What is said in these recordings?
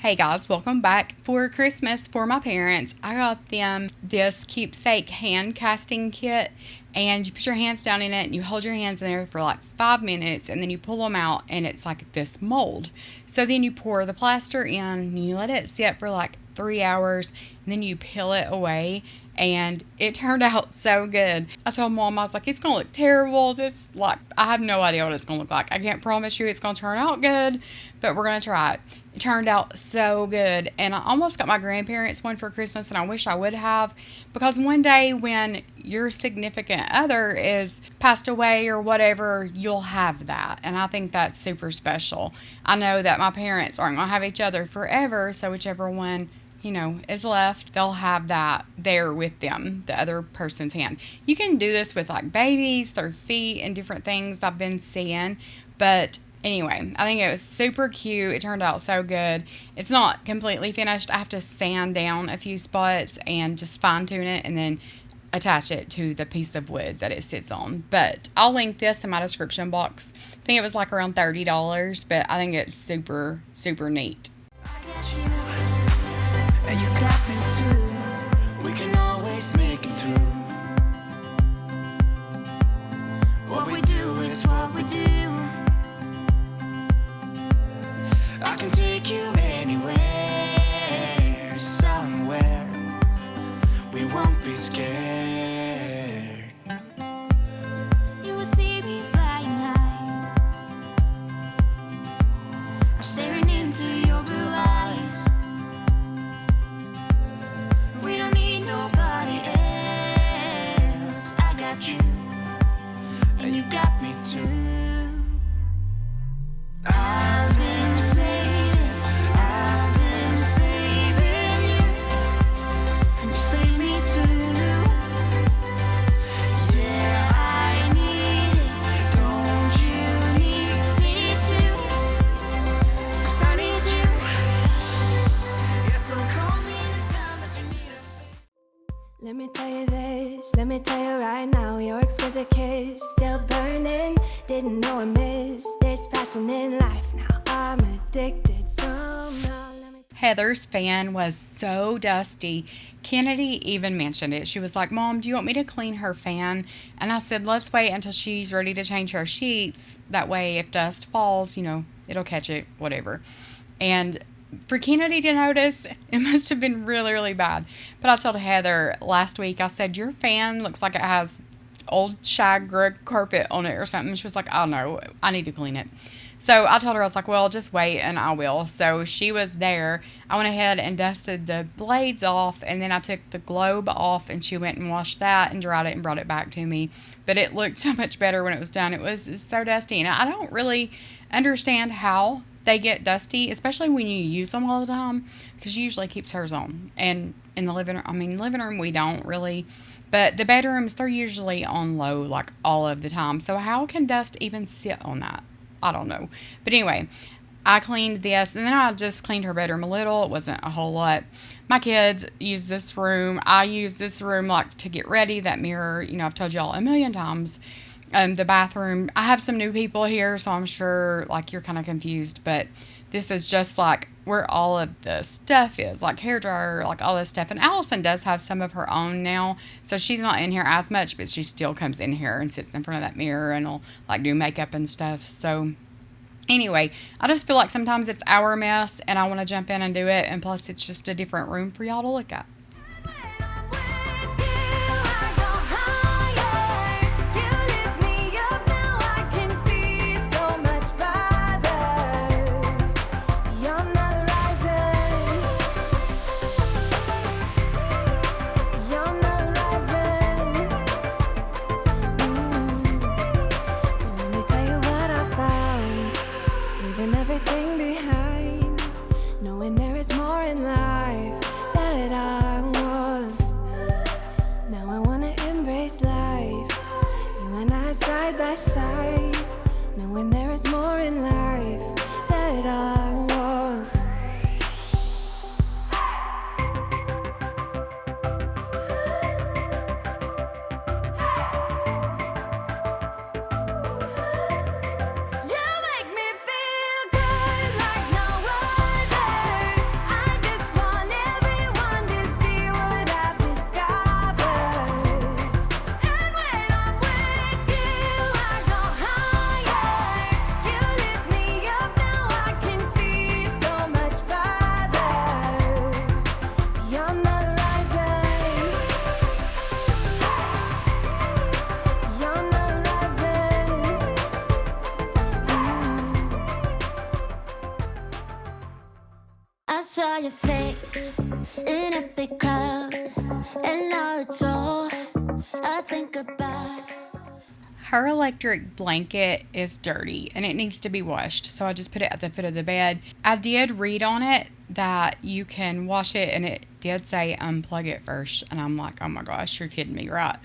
Hey guys, welcome back. For Christmas for my parents, I got them this Keepsake hand casting kit, and you put your hands down in it and you hold your hands in there for like 5 minutes and then you pull them out and it's like this mold. So then you pour the plaster in, you let it sit for like 3 hours and then you peel it away, and it turned out so good. I told Mom, I was like, it's gonna look terrible. I have no idea what it's gonna look like. I can't promise you it's gonna turn out good, but we're gonna try it. It turned out so good, and I almost got my grandparents one for Christmas, and I wish I would have, because one day when your significant other is passed away or whatever, you'll have that, and I think that's super special. I know that my parents aren't gonna have each other forever, so whichever one is left, they'll have that there with them, the other person's hand. You can do this with like babies, their feet, and different things I've been seeing. But anyway, I think it was super cute. It turned out so good. It's not completely finished. I have to sand down a few spots and just fine tune it and then attach it to the piece of wood that it sits on. But I'll link this in my description box. I think it was like around $30, but I think it's super, super neat. And you got me too. We can always make it through. What we do is what we do. I can take you anywhere, somewhere. We won't be scared. You will see me flying high. I'm staring into your blue eyes. We don't need nobody else. I got you, and you got me too. I've been saving you, and you save me too. Yeah, I need it. Don't you need me too? 'Cause I need you. Yeah, so call me anytime that you need a. Let me tell you this, let me tell you right now, your exquisite kiss still burning. Didn't know I missed this passion in life. Now I'm addicted somehow. Heather's fan was so dusty. Kennedy even mentioned it. She was like, Mom, do you want me to clean her fan? And I said, let's wait until she's ready to change her sheets. That way, if dust falls, it'll catch it, whatever. And for Kennedy to notice, it must have been really, really bad. But I told Heather last week, I said, your fan looks like it has old shag carpet on it or something. She was like, oh no, I need to clean it. So I told her, I was like, well, just wait and I will. So she was there. I went ahead and dusted the blades off, and then I took the globe off, and she went and washed that and dried it and brought it back to me. But it looked so much better when it was done. It was so dusty, and I don't really understand how they get dusty, especially when you use them all the time, because she usually keeps hers on. And in the living room, we don't really. But the bedrooms, they're usually on low like all of the time. So how can dust even sit on that? I don't know. But anyway, I cleaned this, and then I just cleaned her bedroom a little. It wasn't a whole lot. My kids use this room. I use this room like to get ready. That mirror, I've told y'all a million times. The bathroom. I have some new people here, so I'm sure like you're kind of confused. But this is just like where all of the stuff is, like hairdryer, like all this stuff. And Allison does have some of her own now, so she's not in here as much, but she still comes in here and sits in front of that mirror and will like do makeup and stuff. So anyway, I just feel like sometimes it's our mess and I want to jump in and do it, and plus it's just a different room for y'all to look at. Everything behind, knowing there is more in life that I want. Now I wanna embrace life, you and I side by side, knowing there is more in life that I want. You make me feel good like no other. saw your face in a big crowd, and now it's all I think about. Her electric blanket is dirty and it needs to be washed, so I just put it at the foot of the bed. I did read on it that you can wash it, and it did say unplug it first, and I'm like, oh my gosh, you're kidding me, right?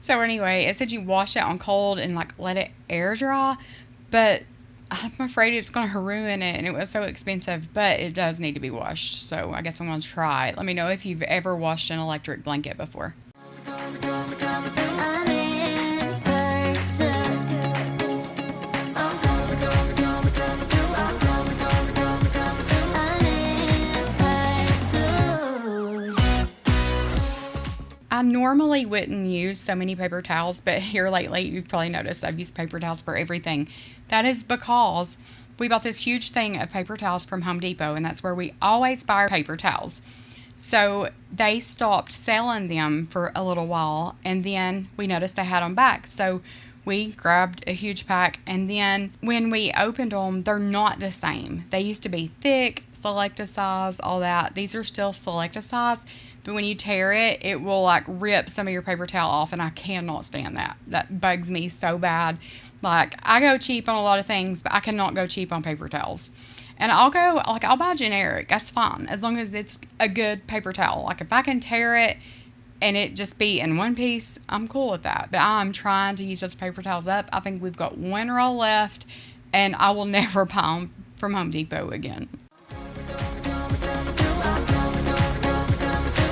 So anyway, it said you wash it on cold and like let it air dry, but I'm afraid it's going to ruin it, and it was so expensive, but it does need to be washed, so I guess I'm going to try it. Let me know if you've ever washed an electric blanket before. I'm in person. I'm in person. I normally wouldn't use so many paper towels, but here lately, you've probably noticed I've used paper towels for everything. That is because we bought this huge thing of paper towels from Home Depot, and that's where we always buy our paper towels. So they stopped selling them for a little while, and then we noticed they had them back. So we grabbed a huge pack, and then when we opened them, they're not the same. They used to be thick, Selecta size, all that. These are still Selecta size, but when you tear it, it will like rip some of your paper towel off, and I cannot stand that. That bugs me so bad. Like, I go cheap on a lot of things, but I cannot go cheap on paper towels. And I'll buy generic. That's fine, as long as it's a good paper towel. Like, if I can tear it and it just be in one piece, I'm cool with that. But I'm trying to use those paper towels up. I think we've got one roll left, and I will never buy them from Home Depot again.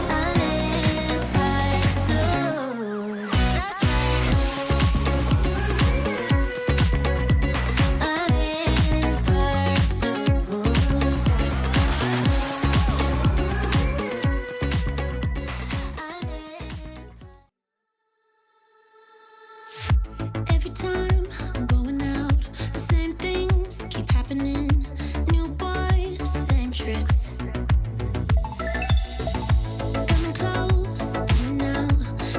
I'm in person. That's right. I'm in person. Every time I'm going out, the same things keep happening. New boys, same tricks. Coming close to me now,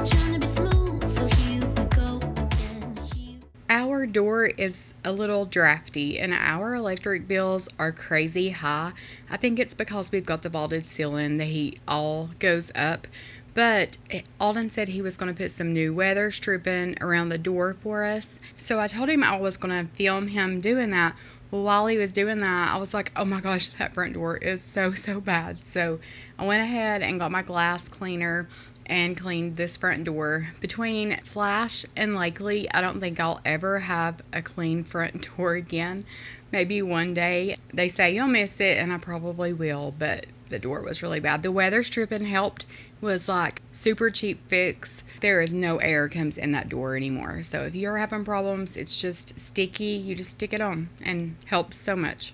trying to be smooth, so here we go again. Our door is a little drafty, and our electric bills are crazy high. I think it's because we've got the vaulted ceiling. The heat all goes up. But Alden said he was going to put some new weather stripping around the door for us. So I told him I was going to film him doing that. Well, while he was doing that, I was like, oh my gosh, that front door is so bad. So I went ahead and got my glass cleaner and cleaned this front door. Between Flash and Lakely, I don't think I'll ever have a clean front door again. Maybe one day. They say you'll miss it, and I probably will, but the door was really bad. The weather stripping helped. It was like super cheap fix. There is no air comes in that door anymore. So if you're having problems, it's just sticky. You just stick it on, and helps so much.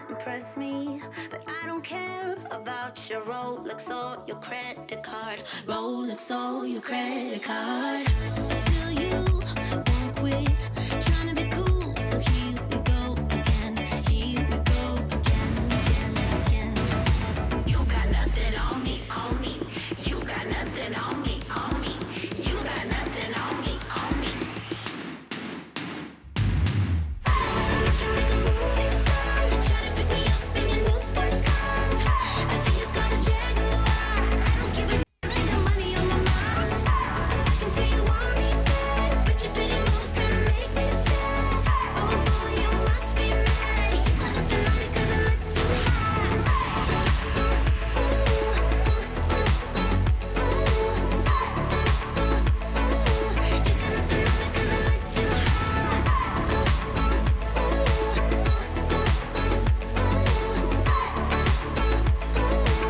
Impress me, but I don't care about your Rolex or your credit card. Rolex or your credit card. But still you won't quit trying to be cool, so here we go again. Here we go again. You got nothing on me, on me. You got nothing on me, on me. You got nothing on me, on me. Looking like a movie star. You try to pick me up in your new sports car. I think it's called a Jaguar. I don't give a damn, I got money on my mind. I can see you want me bad, but your pretty moves kinda make me sad. Oh boy, you must be mad. You got nothing on me 'cause I look too hot. You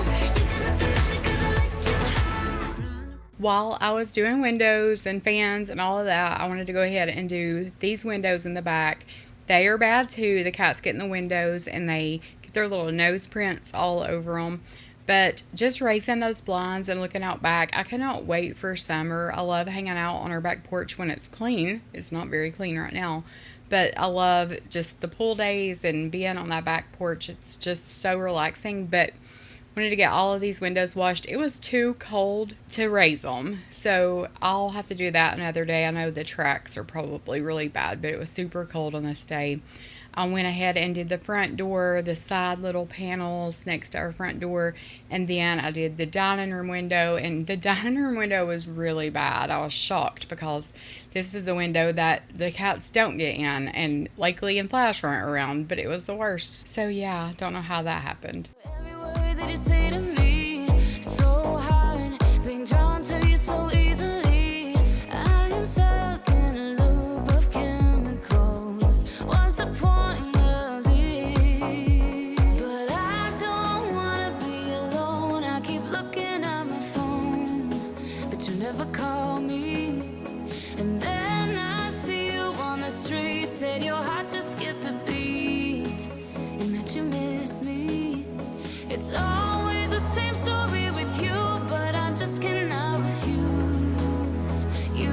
got nothing on me 'cause I look too While I was doing windows and fans and all of that, I wanted to go ahead and do these windows in the back. They are bad too. The cats get in the windows and they get their little nose prints all over them. But just raising those blinds and looking out back, I cannot wait for summer. I love hanging out on our back porch when it's clean. It's not very clean right now, but I love just the pool days and being on that back porch. It's just so relaxing. But wanted to get all of these windows washed. It was too cold to raise them, so I'll have to do that another day. I know the tracks are probably really bad, but it was super cold on this day. I went ahead and did the front door, the side little panels next to our front door, and then I did the dining room window, and the dining room window was really bad. I was shocked because this is a window that the cats don't get in, and Lakely and Flash weren't around, but it was the worst. So yeah, don't know how that happened. Every word that you say to me, so hard, being drawn to you so easily. I am stuck in a loop of chemicals. What's the point of this? But I don't wanna be alone. I keep looking at my phone, but you never call me. And then I see you on the street, said your heart just skipped a beat, and that you miss me. It's always the same story with you, but I just cannot refuse you.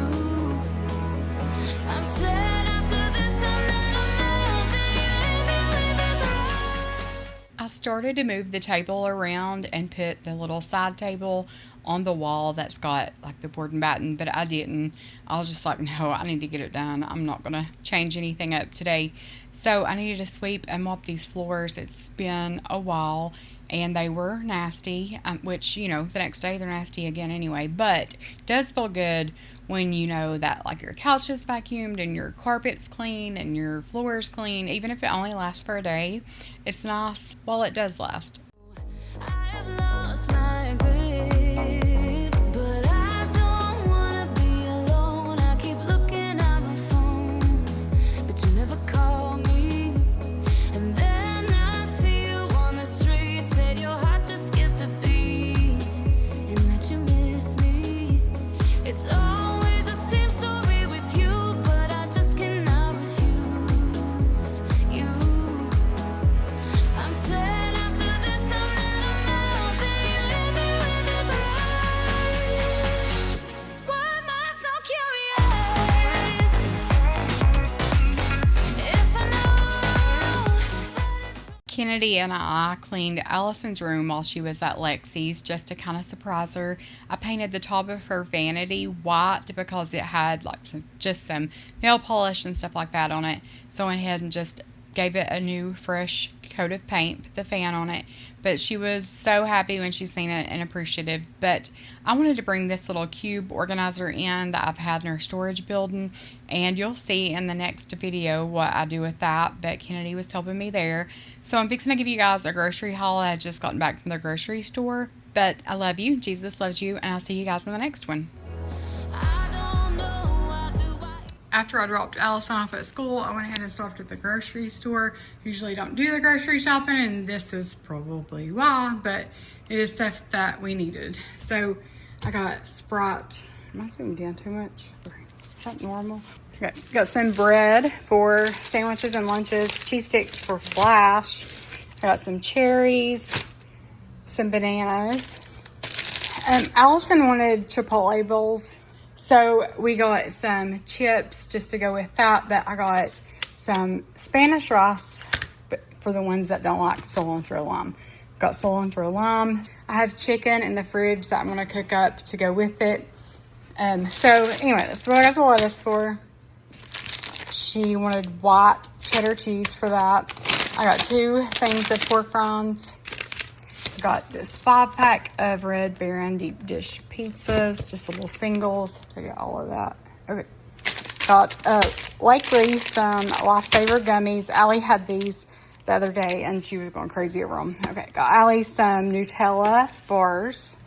I'm sad after this time that I'm out, that you leave me with I started to move the table around and put the little side table on the wall that's got like the board and batten, but I didn't. I was just like, no, I need to get it done. I'm not going to change anything up today. So I needed to sweep and mop these floors. It's been a while and they were nasty, which, you know, the next day they're nasty again anyway, but it does feel good when you know that like your couch is vacuumed and your carpet's clean and your floor's clean. Even if it only lasts for a day, it's nice while it does last. I have lost my grip, but I don't wanna be alone. I keep looking at my phone, but you never call me. And then I see you on the street, said your heart just skipped a beat, and that you miss me. It's always the same story with you, but I just cannot refuse you. I'm sad after this time that I'm out, that you leave me with this rush. Why am I so curious? If I know that it's Kennedy and I cleaned Allison's room while she was at Lexi's just to kind of surprise her. I painted the top of her vanity white because it had like just some nail polish and stuff like that on it. So I went ahead and just gave it a new fresh coat of paint, put the fan on it. But she was so happy when she seen it and appreciative. But I wanted to bring this little cube organizer in that I've had in our storage building, and you'll see in the next video what I do with that. But Kennedy was helping me there. So I'm fixing to give you guys a grocery haul. I had just gotten back from the grocery store. But I love you, Jesus loves you, and I'll see you guys in the next one. I don't know why do I. After I dropped Allison off at school, I went ahead and stopped at the grocery store. Usually don't do the grocery shopping, and this is probably why, but it is stuff that we needed. So I got Sprite. Am I zooming down too much? Is that normal? Okay, got some bread for sandwiches and lunches, cheese sticks for Flash. I got some cherries, some bananas. Allison wanted Chipotle bowls. So we got some chips just to go with that, but I got some Spanish rice for the ones that don't like cilantro lime. Got cilantro lime. I have chicken in the fridge that I'm going to cook up to go with it. So anyway, that's what I got the lettuce for. She wanted white cheddar cheese for that. I got 2 things of pork rinds. Got this 5-pack of Red Baron deep dish pizzas, just little singles. I got all of that. Okay. Got Lakely some Lifesaver gummies. Allie had these the other day and she was going crazy over them. Okay, got Allie some Nutella bars.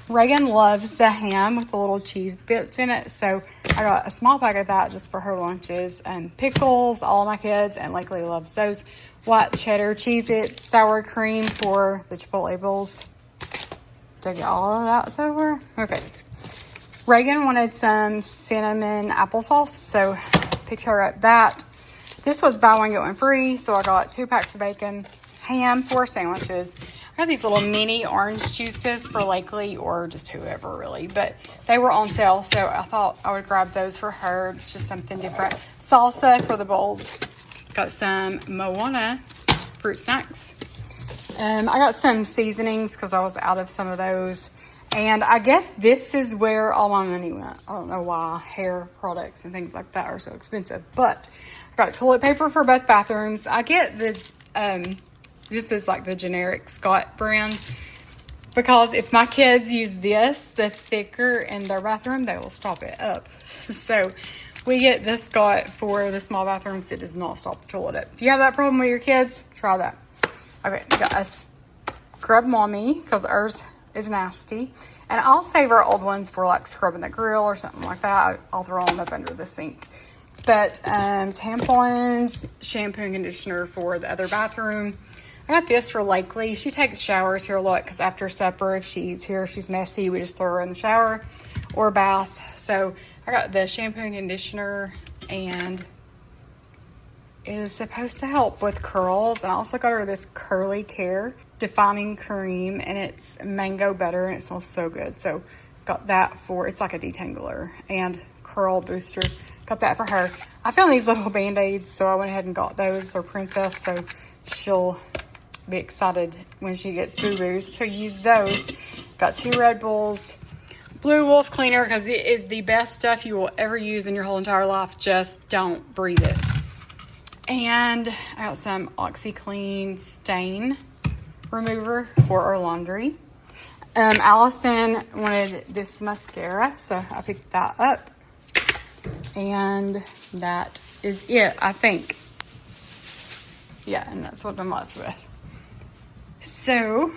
Reagan loves the ham with the little cheese bits in it, so I got a small pack of that just for her lunches. And pickles, all of my kids, and Lakely loves those. White cheddar, Cheez-It, sour cream for the Chipotle bowls. Did I get all of that so far? Okay. Reagan wanted some cinnamon applesauce, so picked her up that. This was buy one, get one free, so I got 2 packs of bacon, ham for sandwiches. I got these little mini orange juices for Lakely or just whoever really, but they were on sale, so I thought I would grab those for her. It's just something different. Salsa for the bowls. Got some Moana fruit snacks. I got some seasonings because I was out of some of those. And I guess this is where all my money went. I don't know why hair products and things like that are so expensive. But I got toilet paper for both bathrooms. I get the, this is like the generic Scott brand. Because if my kids use this, the thicker in their bathroom, they will stop it up. So we get the Scott for the small bathrooms. It does not stop the toilet up. If you have that problem with your kids, try that. Okay, we got a Scrub Mommy because ours is nasty. And I'll save our old ones for like scrubbing the grill or something like that. I'll throw them up under the sink. But tampons, shampoo and conditioner for the other bathroom. I got this for Lakely. She takes showers here a lot because after supper, if she eats here, she's messy. We just throw her in the shower or bath. So I got the shampoo and conditioner, and it is supposed to help with curls. And I also got her this Curly Care defining cream, and it's mango butter, and it smells so good. So got that for, it's like a detangler and curl booster. Got that for her. I found these little Band-Aids, so I went ahead and got those. They're Princess, so she'll be excited when she gets boo-boos to use those. Got 2 Red Bulls. Blue Wolf Cleaner, because it is the best stuff you will ever use in your whole entire life. Just don't breathe it. And I got some OxyClean stain remover for our laundry. Allison wanted this mascara, so I picked that up. And that is it, I think. Yeah, and that's what I'm left with. So,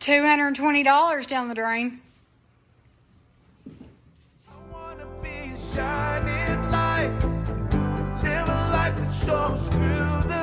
$220 down the drain. I wanna be a shining light, live a life that shows through the